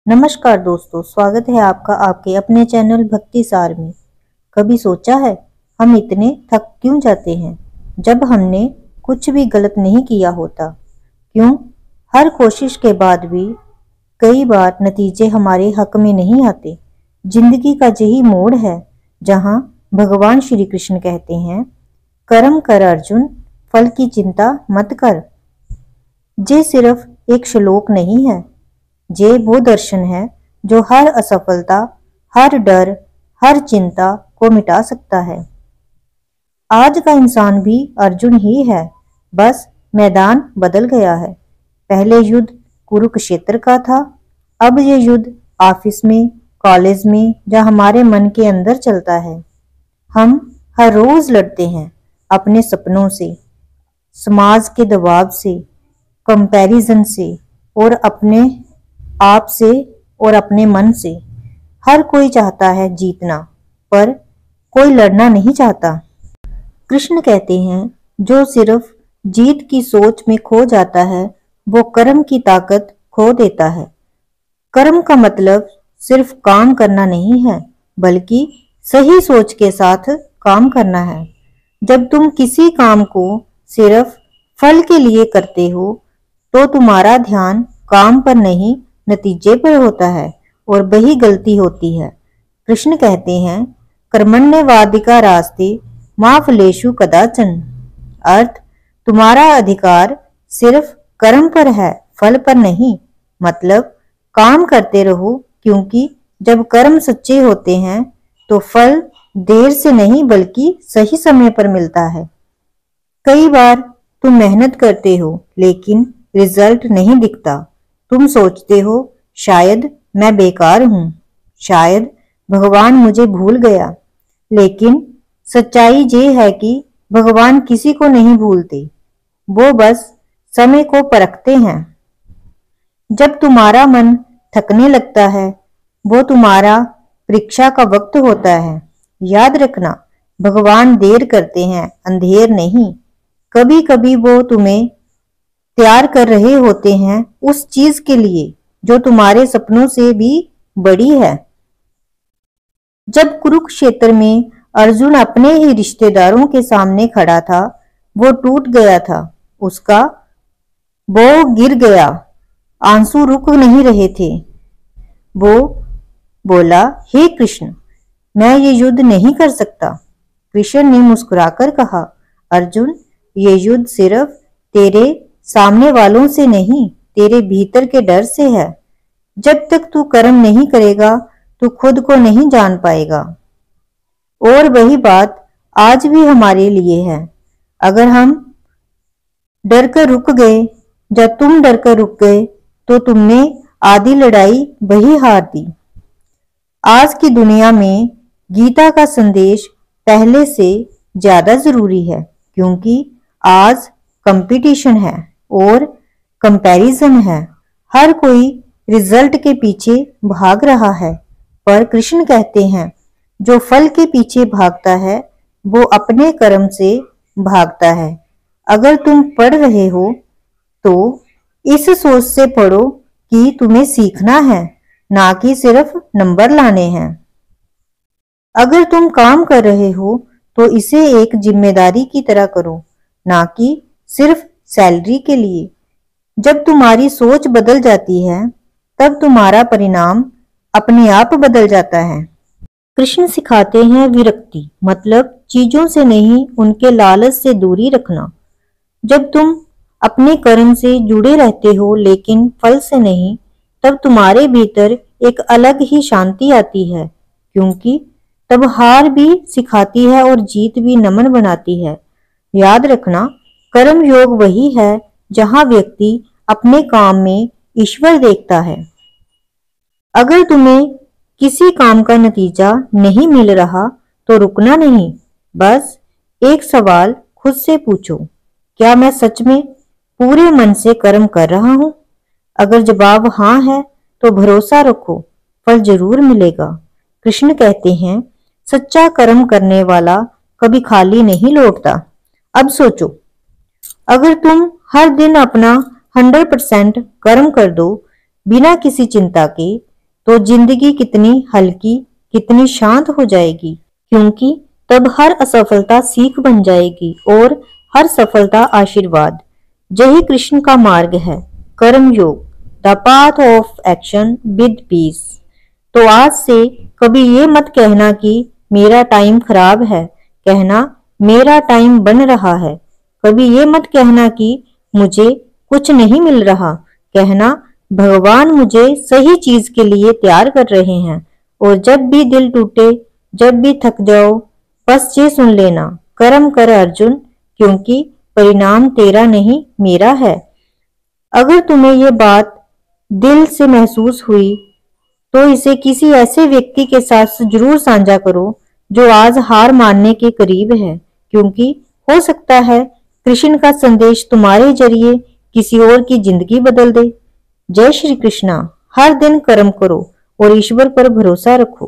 नमस्कार दोस्तों, स्वागत है आपका आपके अपने चैनल भक्ति सार में। कभी सोचा है हम इतने थक क्यों जाते हैं जब हमने कुछ भी गलत नहीं किया होता? क्यों हर कोशिश के बाद भी कई बार नतीजे हमारे हक में नहीं आते? जिंदगी का यही मोड़ है जहां भगवान श्री कृष्ण कहते हैं, कर्म कर अर्जुन, फल की चिंता मत कर। ये सिर्फ एक श्लोक नहीं है, ये वो दर्शन है जो हर असफलता, हर डर, हर चिंता को मिटा सकता है। आज का इंसान भी अर्जुन ही है, बस मैदान बदल गया है। पहले युद्ध कुरुक्षेत्र का था, अब ये युद्ध ऑफिस में, कॉलेज में या हमारे मन के अंदर चलता है। हम हर रोज लड़ते हैं अपने सपनों से, समाज के दबाव से, कंपैरिजन से और अपने आप से और अपने मन से। हर कोई चाहता है जीतना, पर कोई लड़ना नहीं चाहता। कृष्ण कहते हैं, जो सिर्फ जीत की सोच में खो जाता है वो कर्म की ताकत खो देता है। कर्म का मतलब सिर्फ काम करना नहीं है, बल्कि सही सोच के साथ काम करना है। जब तुम किसी काम को सिर्फ फल के लिए करते हो तो तुम्हारा ध्यान काम पर नहीं, नतीजे पर होता है, और वही गलती होती है। कृष्ण कहते हैं, कर्मण्येवाधिकार रास्ते मा फलेषु कदाचन। अर्थ, तुम्हारा अधिकार सिर्फ कर्म पर है, फल पर नहीं। मतलब काम करते रहो, क्योंकि जब कर्म सच्चे होते हैं तो फल देर से नहीं बल्कि सही समय पर मिलता है। कई बार तुम मेहनत करते हो लेकिन रिजल्ट नहीं दिखता। तुम सोचते हो शायद मैं बेकार हूं, शायद भगवान मुझे भूल गया। लेकिन सच्चाई ये है कि भगवान किसी को नहीं भूलते, वो बस समय को परखते हैं। जब तुम्हारा मन थकने लगता है वो तुम्हारा परीक्षा का वक्त होता है। याद रखना, भगवान देर करते हैं, अंधेर नहीं। कभी कभी वो तुम्हें तैयार कर रहे होते हैं उस चीज के लिए जो तुम्हारे सपनों से भी बड़ी है। जब कुरुक्षेत्र में अर्जुन अपने ही रिश्तेदारों के सामने खड़ा था, वो टूट गया था, उसका बो गिर गया, आंसू रुक नहीं रहे थे। वो बोला, हे कृष्ण, मैं ये युद्ध नहीं कर सकता। कृष्ण ने मुस्कुराकर कहा, अर्जुन, ये युद्ध सिर्फ तेरे सामने वालों से नहीं, तेरे भीतर के डर से है। जब तक तू कर्म नहीं करेगा तू खुद को नहीं जान पाएगा। और वही बात आज भी हमारे लिए है। अगर हम डर कर रुक गए, जब तुम डर कर रुक गए तो तुमने आधी लड़ाई वही हार दी। आज की दुनिया में गीता का संदेश पहले से ज्यादा जरूरी है, क्योंकि आज कंपटीशन है और कंपैरिजन है। हर कोई रिजल्ट के पीछे भाग रहा है, पर कृष्ण कहते हैं, जो फल के पीछे भागता है वो अपने कर्म से भागता है। अगर तुम पढ़ रहे हो तो इस सोच से पढ़ो कि तुम्हें सीखना है, ना कि सिर्फ नंबर लाने हैं। अगर तुम काम कर रहे हो तो इसे एक जिम्मेदारी की तरह करो, ना कि सिर्फ सैलरी के लिए। जब तुम्हारी सोच बदल जाती है तब तुम्हारा परिणाम अपने आप बदल जाता है। कृष्ण सिखाते हैं विरक्ति, मतलब चीजों से नहीं, उनके लालच से दूरी रखना। जब तुम अपने कर्म से जुड़े रहते हो लेकिन फल से नहीं, तब तुम्हारे भीतर एक अलग ही शांति आती है, क्योंकि तब हार भी सिखाती है और जीत भी नमन बनाती है। याद रखना, कर्म योग वही है जहां व्यक्ति अपने काम में ईश्वर देखता है। अगर तुम्हें किसी काम का नतीजा नहीं मिल रहा तो रुकना नहीं, बस एक सवाल खुद से पूछो, क्या मैं सच में पूरे मन से कर्म कर रहा हूं? अगर जवाब हाँ है तो भरोसा रखो, फल जरूर मिलेगा। कृष्ण कहते हैं, सच्चा कर्म करने वाला कभी खाली नहीं लौटता। अब सोचो, अगर तुम हर दिन अपना 100% कर्म कर दो बिना किसी चिंता के, तो जिंदगी कितनी हल्की, कितनी शांत हो जाएगी, क्योंकि तब हर असफलता सीख बन जाएगी और हर सफलता आशीर्वाद। यही कृष्ण का मार्ग है, कर्म योग, the path of action with piece. तो आज से कभी ये मत कहना कि मेरा टाइम खराब है, कहना मेरा टाइम बन रहा है। कभी ये मत कहना कि मुझे कुछ नहीं मिल रहा, कहना भगवान मुझे सही चीज के लिए तैयार कर रहे हैं। और जब भी दिल टूटे, जब भी थक जाओ, बस ये सुन लेना, कर्म कर अर्जुन, क्योंकि परिणाम तेरा नहीं मेरा है। अगर तुम्हें ये बात दिल से महसूस हुई तो इसे किसी ऐसे व्यक्ति के साथ जरूर साझा करो जो आज हार मानने के करीब है, क्योंकि हो सकता है कृष्ण का संदेश तुम्हारे जरिए किसी और की जिंदगी बदल दे। जय श्री कृष्णा। हर दिन कर्म करो और ईश्वर पर भरोसा रखो।